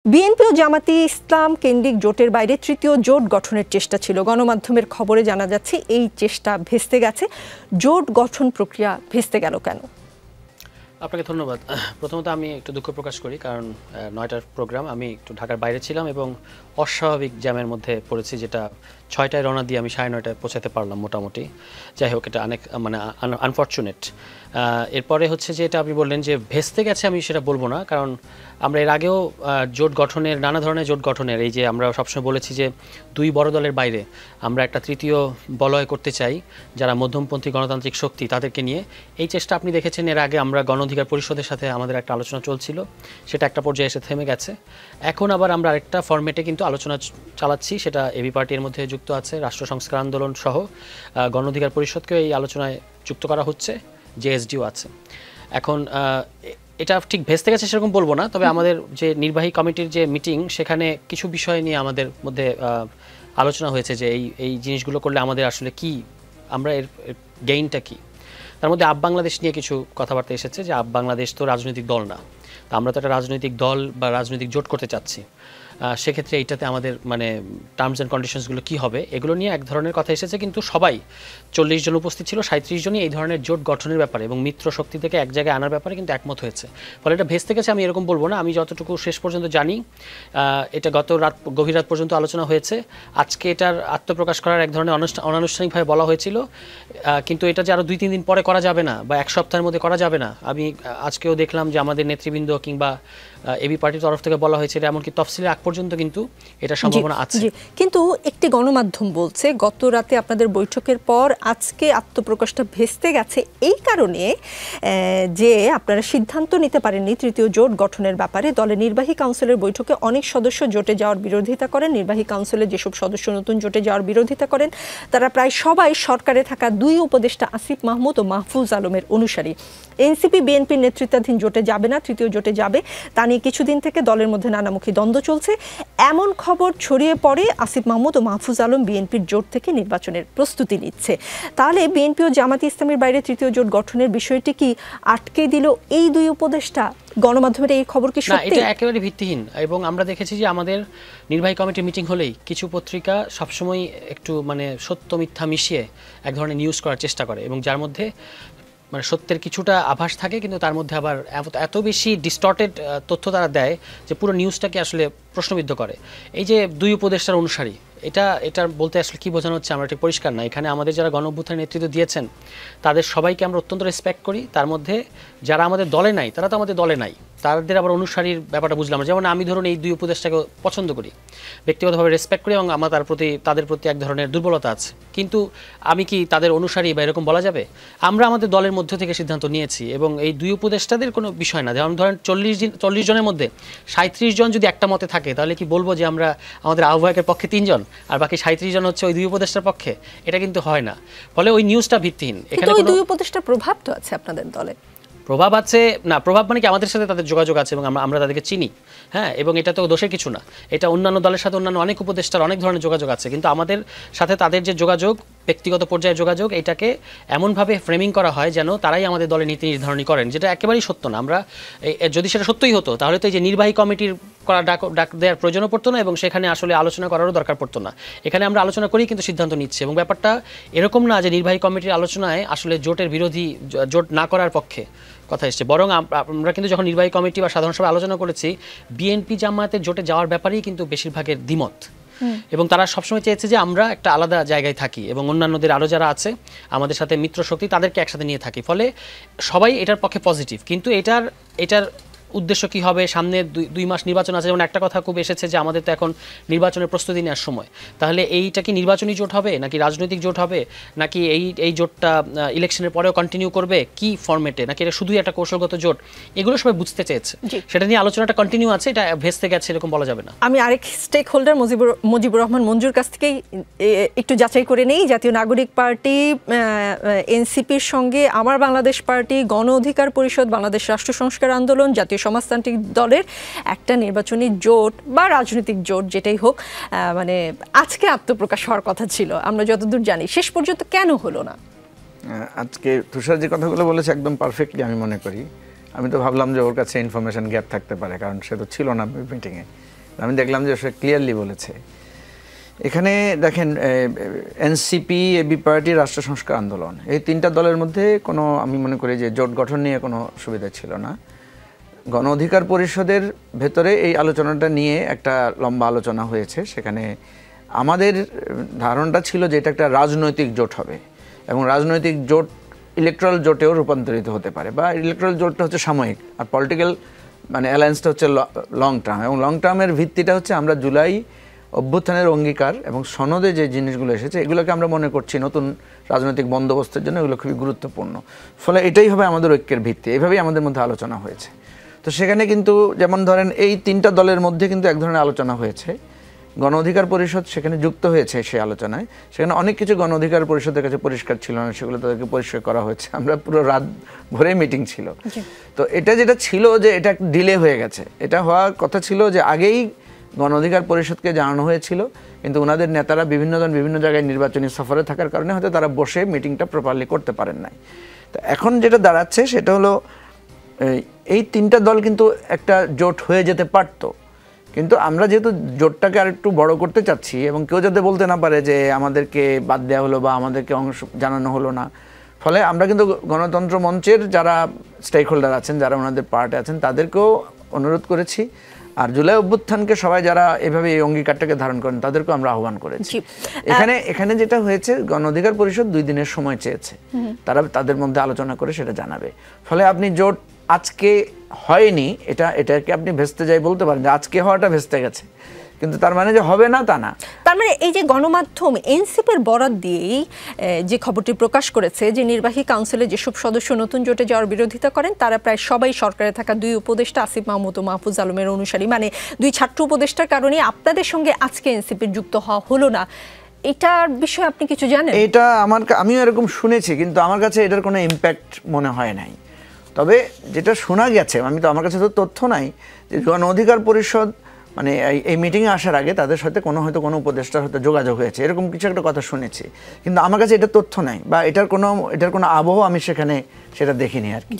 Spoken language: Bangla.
বিএনপি ও জামাতি ইসলাম কেন্দ্রিক জোটের বাইরে তৃতীয় জোট গঠনের চেষ্টা ছিল। গণমাধ্যমের খবরে জানা যাচ্ছে এই চেষ্টা ভেস্তে গেছে। জোট গঠন প্রক্রিয়া ভেস্তে গেল কেন? আপনাকে ধন্যবাদ। প্রথমত আমি একটু দুঃখ প্রকাশ করি, কারণ ৯টার প্রোগ্রাম, আমি একটু ঢাকার বাইরে ছিলাম এবং অস্বাভাবিক জ্যামের মধ্যে পড়েছি, যেটা ৬টায় রওনা দিয়ে আমি ৯:৩০ পৌঁছাতে পারলাম মোটামুটি। যাই হোক, এটা অনেক আনফর্চুনেট। এরপরে হচ্ছে যে এটা আপনি বললেন যে ভেস্তে গেছে, আমি সেটা বলবো না, কারণ আমরা এর আগেও জোট গঠনের, নানা ধরনের জোট গঠনের, এই যে আমরা সবসময় বলেছি যে দুই বড় দলের বাইরে আমরা একটা তৃতীয় বলয় করতে চাই যারা মধ্যমপন্থী গণতান্ত্রিক শক্তি, তাদেরকে নিয়ে এই চেষ্টা আপনি দেখেছেন। এর আগে আমরা গণ অধিকার পরিষদের সাথে আমাদের একটা আলোচনা চলছিল, সেটা একটা পর্যায়ে এসে থেমে গেছে। এখন আবার আমরা আরেকটা ফরম্যাটে কিন্তু আলোচনা চালাচ্ছি, সেটা এবি পার্টির মধ্যে যুক্ত আছে, রাষ্ট্র সংস্কার আন্দোলন সহ গণ অধিকার পরিষদকেও এই আলোচনায় যুক্ত করা হচ্ছে, জেএসডিও আছে। এখন এটা ঠিক ভেস্তে গেছে সেরকম বলবো না, তবে আমাদের যে নির্বাহী কমিটির যে মিটিং, সেখানে কিছু বিষয় নিয়ে আমাদের মধ্যে আলোচনা হয়েছে যে এই জিনিসগুলো করলে আমাদের আসলে কি, আমরা এর গেইনটা কি। তার মধ্যে আপ বাংলাদেশ নিয়ে কিছু কথাবার্তা এসেছে, যে আপ বাংলাদেশ তো রাজনৈতিক দল না, তা আমরা তো একটা রাজনৈতিক দল বা রাজনৈতিক জোট করতে চাচ্ছি। সেক্ষেত্রে এইটাতে আমাদের মানে টার্মস অ্যান্ড কন্ডিশনসগুলো কী হবে, এগুলো নিয়ে এক ধরনের কথা এসেছে। কিন্তু সবাই 40 জন উপস্থিত ছিল, 37 জনই এই ধরনের জোট গঠনের ব্যাপারে এবং মিত্র শক্তি থেকে এক জায়গায় আনার ব্যাপারে কিন্তু একমত হয়েছে। ফলে এটা ভেস্তে গেছে আমি এরকম বলবো না। আমি যতটুকু শেষ পর্যন্ত জানি, এটা গভীর রাত পর্যন্ত আলোচনা হয়েছে। আজকে এটার আত্মপ্রকাশ করার এক ধরনের অনানুষ্ঠানিকভাবে বলা হয়েছিল, কিন্তু এটা যে আরও 2-3 দিন পরে করা যাবে না বা এক সপ্তাহের মধ্যে করা যাবে না। আমি আজকেও দেখলাম যে আমাদের নেতৃবৃন্দ কিংবা এবি পার্টির তরফ থেকে বলা হয়েছে এমনকি তফসিলের আগ পর্যন্ত কিন্তু এটা সম্ভাবনা আছে। কিন্তু একটি গণমাধ্যম বলছে গত রাতে আপনাদের বৈঠকের পর আজকে আত্মপ্রকাশটা ভেস্তে গেছে এই কারণে যে আপনারা সিদ্ধান্ত নিতে পারেননি তৃতীয় জোট গঠনের ব্যাপারে। দলের নির্বাহী কাউন্সিলের বৈঠকে অনেক সদস্য জোটে যাওয়ার বিরোধিতা করেন। নির্বাহী কাউন্সিলের যেসব সদস্য নতুন জোটে যাওয়ার বিরোধিতা করেন তারা প্রায় সবাই সরকারে থাকা দুই উপদেষ্টা আসিফ মাহমুদ ও মাহফুজ আলমের অনুসারী। এনসিপি বিএনপির নেতৃত্বাধীন জোটে যাবে না, তৃতীয় জোটে যাবে, তা নিয়ে কিছুদিন থেকে দলের মধ্যে নানামুখী দ্বন্দ্ব চলছে। এমন খবর ছড়িয়ে পড়ে আসিফ মাহমুদ ও মাহফুজ আলম বিএনপির জোট থেকে নির্বাচনের প্রস্তুতি নিচ্ছে। তাহলে বিএনপি ও জামাতি ইসলামের বাইরে তৃতীয় জোট গঠনের বিষয়টি কি আটকে দিল এই দুই উপদেষ্টা? গণমাধ্যমের এই খবর কি সত্যি? এটা একেবারে ভিত্তিহীন। এবং আমরা দেখেছি যে আমাদের নির্বাহী কমিটি মিটিং হলেই কিছু পত্রিকা সবসময় একটু মানে সত্য মিথ্যা মিশিয়ে এক ধরনের নিউজ করার চেষ্টা করে, এবং যার মধ্যে মানে সত্যের কিছুটা আভাস থাকে, কিন্তু তার মধ্যে আবার এত বেশি ডিস্টর্টেড তথ্য তারা দেয় যে পুরো নিউজটাকে আসলে প্রশ্নবিদ্ধ করে। এই যে দুই উপদেষ্টার অনুসারী, এটা বলতে আসলে কি বোঝানো হচ্ছে আমরা ঠিক পরিষ্কার না। এখানে আমাদের যারা গণঅভ্যুত্থানের নেতৃত্ব দিয়েছেন তাদের সবাইকে আমরা অত্যন্ত রেসপেক্ট করি। তার মধ্যে যারা আমাদের দলে নাই তারা তো আমাদের দলে নাই, তাদের আবার অনুসারীর ব্যাপারটা বুঝলাম। যেমন আমি ধরুন এই দুই উপদেষ্টাকে পছন্দ করি, ব্যক্তিগতভাবে রেসপেক্ট করি, এবং আমার তাদের প্রতি এক ধরনের দুর্বলতা আছে, কিন্তু আমি কি তাদের অনুসারী বা এরকম বলা যাবে? আমরা আমাদের দলের মধ্য থেকে সিদ্ধান্ত নিয়েছি, এবং এই দুই উপদেষ্টাদের কোনো বিষয় না। যেমন ধরেন 40 জনের মধ্যে 37 জন যদি একটা মতে থাকে, তাহলে কি বলবো যে আমরা আমাদের আহ্বায়কের পক্ষে 3 জন আর বাকি 37 জন হচ্ছে ওই দুই উপদেষ্টার পক্ষে? এটা কিন্তু হয় না। ফলে ওই নিউজটা ভিত্তিহীন। এখানে দুই উপদেষ্টার প্রভাব তো আছে আপনাদের দলে। প্রভাব আছে না, প্রভাব মানে কি আমাদের সাথে তাদের যোগাযোগ আছে এবং আমরা তাদেরকে চিনি, হ্যাঁ, এবং এটা তো দোষের কিছু না। এটা অন্যান্য দলের সাথে অন্যান্য অনেক উপদেষ্টার অনেক ধরনের যোগাযোগ আছে, কিন্তু আমাদের সাথে তাদের যে যোগাযোগ, ব্যক্তিগত পর্যায়ে যোগাযোগ, এটাকে এমনভাবে ফ্রেমিং করা হয় যেন তারাই আমাদের দলের নীতি নির্ধারণী করেন, যেটা একেবারেই সত্য না। আমরা যদি সেটা সত্যই হতো তাহলে তো এই যে নির্বাহী কমিটির ডাক দেওয়ার প্রয়োজনও পড়তো না, এবং সেখানে আসলে আলোচনা করারও দরকার পড়তো না। এখানে আমরা আলোচনা করি কিন্তু সিদ্ধান্ত নিচ্ছি, এবং ব্যাপারটা এরকম না যে নির্বাহী কমিটির আলোচনায় আসলে জোটের বিরোধী, জোট না করার পক্ষে কথা এসছে। বরং আমরা কিন্তু যখন নির্বাহী কমিটি বা সাধারণ সভায় আলোচনা করেছি, বিএনপি জামায়াতের জোটে যাওয়ার ব্যাপারেই কিন্তু বেশিরভাগের দ্বিমত, এবং তারা সবসময় চেয়েছে যে আমরা একটা আলাদা জায়গায় থাকি এবং অন্যান্যদের আরও যারা আছে আমাদের সাথে মিত্র শক্তি তাদেরকে একসাথে নিয়ে থাকি। ফলে সবাই এটার পক্ষে পজিটিভ। কিন্তু এটার উদ্দেশ্য কি হবে? সামনে 2 মাস নির্বাচন আছে। যেমন একটা কথা খুব এসেছে যে আমাদের তো এখন নির্বাচনের প্রস্তুতি নেওয়ার সময়, তাহলে এইটা কি নির্বাচনী জোট হবে নাকি রাজনৈতিক জোট হবে, নাকি এই জোটটা ইলেকশনের পরেও কন্টিনিউ করবে, কি ফরম্যাটে, নাকি এটা শুধুই একটা কৌশলগত জোট, এগুলো সবাই বুঝতে চেয়েছে। সেটা নিয়ে আলোচনাটা কন্টিনিউ আছে, এটা ভেস্তে গেছে এরকম বলা যাবে না। আমি আরেক স্টেক হোল্ডার মুজিবুর রহমান মঞ্জুর কাছ থেকেই একটু যাচাই করে নেই। জাতীয় নাগরিক পার্টি, এনসিপির সঙ্গে আমার বাংলাদেশ পার্টি, গণ অধিকার পরিষদ, বাংলাদেশ রাষ্ট্র সংস্কার আন্দোলন, জাতীয় সমাজতান্ত্রিক দলের একটা নির্বাচনী জোট বা রাজনৈতিক জোট যেটাই হোক, মানে আজকে আত্মপ্রকাশ হওয়ার কথা ছিল আমরা যতদূর জানি। শেষ পর্যন্ত কেন হলো না? আজকে তুষার যে কথাগুলো বলেছে একদম পারফেক্টলি আমি মনে করি। আমি তো ভাবলাম যে ওর কাছে ইনফরমেশন গ্যাপ থাকতে পারে, কারণ সে তো ছিল না মিটিংয়ে। আমি দেখলাম যে সে ক্লিয়ারলি বলেছে। এখানে দেখেন এনসিপি, এবি পার্টি, রাষ্ট্র সংস্কার আন্দোলন, এই তিনটা দলের মধ্যে কোনো, আমি মনে করি যে জোট গঠন নিয়ে কোনো সুবিধা ছিল না। গণ অধিকার পরিষদের ভেতরে এই আলোচনাটা নিয়ে একটা লম্বা আলোচনা হয়েছে। সেখানে আমাদের ধারণাটা ছিল যে এটা একটা রাজনৈতিক জোট হবে এবং রাজনৈতিক জোট ইলেকট্রাল জোটেও রূপান্তরিত হতে পারে, বা ইলেকট্রাল জোটটা হচ্ছে সাময়িক আর পলিটিক্যাল মানে অ্যালায়েন্সটা হচ্ছে লং টার্ম, এবং লং টার্মের ভিত্তিটা হচ্ছে আমরা জুলাই অভ্যুত্থানের অঙ্গীকার এবং সনদে যে জিনিসগুলো এসেছে এগুলোকে আমরা মনে করছি নতুন রাজনৈতিক বন্দোবস্তের জন্য এগুলো খুবই গুরুত্বপূর্ণ। ফলে এটাই হবে আমাদের ঐক্যের ভিত্তি, এইভাবেই আমাদের মধ্যে আলোচনা হয়েছে। তো সেখানে কিন্তু যেমন ধরেন এই তিনটা দলের মধ্যে কিন্তু এক ধরনের আলোচনা হয়েছে, গণ অধিকার পরিষদ সেখানে যুক্ত হয়েছে সেই আলোচনায়। সেখানে অনেক কিছু গণ অধিকার পরিষদের কাছে পরিষ্কার ছিল না, সেগুলো তাদেরকে পরিষ্কার করা হয়েছে। আমরা পুরো রাত ভরে মিটিং ছিল। তো এটা যেটা ছিল যে এটা ডিলে হয়ে গেছে, এটা হওয়ার কথা ছিল যে আগেই গণ অধিকার পরিষদকে জানানো হয়েছিল, কিন্তু ওনাদের নেতারা বিভিন্ন জায়গায় নির্বাচনী সফরে থাকার কারণে হয়তো তারা বসে মিটিংটা প্রপারলি করতে পারেন নাই। তো এখন যেটা দাঁড়াচ্ছে সেটা হলো এই তিনটা দল কিন্তু একটা জোট হয়ে যেতে পারতো, কিন্তু আমরা যেহেতু জোটটাকে আর একটু বড় করতে চাচ্ছি এবং কেউ যাতে বলতে না পারে যে আমাদেরকে বাদ দেওয়া হলো বা আমাদেরকে অংশ জানানো হলো না, ফলে আমরা কিন্তু গণতন্ত্র মঞ্চের যারা স্টেক হোল্ডার আছেন, যারা ওনাদের পার্টে আছেন, তাদেরকেও অনুরোধ করেছি। আর জুলাই অভ্যুত্থানকে সবাই যারা এভাবে এই অঙ্গীকারটাকে ধারণ করেন তাদেরকেও আমরা আহ্বান করেছি। এখানে যেটা হয়েছে, গণ অধিকার পরিষদ 2 দিনের সময় চেয়েছে, তারা তাদের মধ্যে আলোচনা করে সেটা জানাবে। ফলে আপনি জোট আজকে হয়নি এটাকে আপনি ভেস্তে যাই বলতে পারেন যে আজকে হওয়াটা ভেস্তে গেছে, কিন্তু তার মানে যে হবে না তা না। তার মানে এই যে গণমাধ্যম এনসিপির বরাত দিয়েই যে খবরটি প্রকাশ করেছে যে নির্বাহী কাউন্সিলে যেসব সদস্য নতুন জোটে যাওয়ার বিরোধিতা করেন তারা প্রায় সবাই সরকারে থাকা 2 উপদেষ্টা আসিফ মাহমুদ ও মাহফুজ আলমের অনুসারী, মানে 2 ছাত্র উপদেষ্টার কারণে আপনাদের সঙ্গে আজকে এনসিপির যুক্ত হওয়া হলো না। এটার বিষয়ে আপনি কিছু জানেন? এটা আমিও এরকম শুনেছি, কিন্তু আমার কাছে এটার কোনো ইম্প্যাক্ট মনে হয় নাই। তবে যেটা শোনা গেছে, আমার কাছে তো তথ্য নাই যে গণ অধিকার পরিষদ মানে এই মিটিংয়ে আসার আগে তাদের সাথে হয়তো কোনো উপদেষ্টার হয়তো যোগাযোগ হয়েছে, এরকম কিছু একটা কথা শুনেছি, কিন্তু আমার কাছে এটা তথ্য নাই বা এটার কোনো আবহ আমি সেখানে সেটা দেখিনি আর কি।